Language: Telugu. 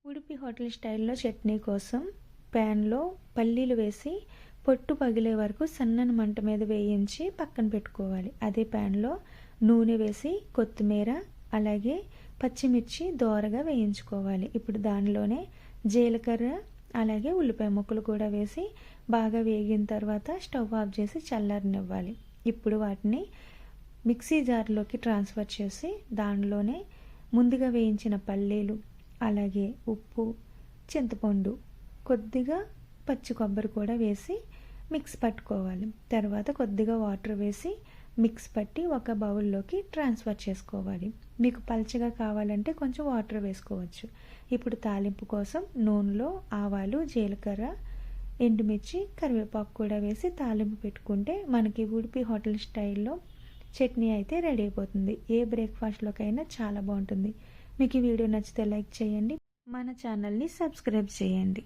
ఉడిపి హోటల్ స్టైల్లో చట్నీ కోసం ప్యాన్లో పల్లీలు వేసి పొట్టు పగిలే వరకు సన్నని మంట మీద వేయించి పక్కన పెట్టుకోవాలి. అదే ప్యాన్లో నూనె వేసి కొత్తిమీర అలాగే పచ్చిమిర్చి దోరగా వేయించుకోవాలి. ఇప్పుడు దానిలోనే జీలకర్ర అలాగే ఉల్లిపాయ ముక్కలు కూడా వేసి బాగా వేగిన తర్వాత స్టవ్ ఆఫ్ చేసి చల్లారనివ్వాలి. ఇప్పుడు వాటిని మిక్సీ జార్లోకి ట్రాన్స్ఫర్ చేసి దానిలోనే ముందుగా వేయించిన పల్లీలు అలాగే ఉప్పు, చింతపండు, కొద్దిగా పచ్చి కొబ్బరి కూడా వేసి మిక్స్ పట్టుకోవాలి. తర్వాత కొద్దిగా వాటర్ వేసి మిక్స్ పట్టి ఒక బౌల్లోకి ట్రాన్స్ఫర్ చేసుకోవాలి. మీకు పల్చగా కావాలంటే కొంచెం వాటర్ వేసుకోవచ్చు. ఇప్పుడు తాలింపు కోసం నూనెలో ఆవాలు, జీలకర్ర, ఎండుమిర్చి, కరివేపాకు కూడా వేసి తాలింపు పెట్టుకుంటే మనకి ఉడిపి హోటల్ స్టైల్లో చట్నీ అయితే రెడీ అయిపోతుంది. ఏ బ్రేక్ఫాస్ట్లోకైనా చాలా బాగుంటుంది. మీకు ఈ వీడియో నచ్చితే లైక్ చేయండి, మన ఛానల్ని సబ్స్క్రైబ్ చేయండి.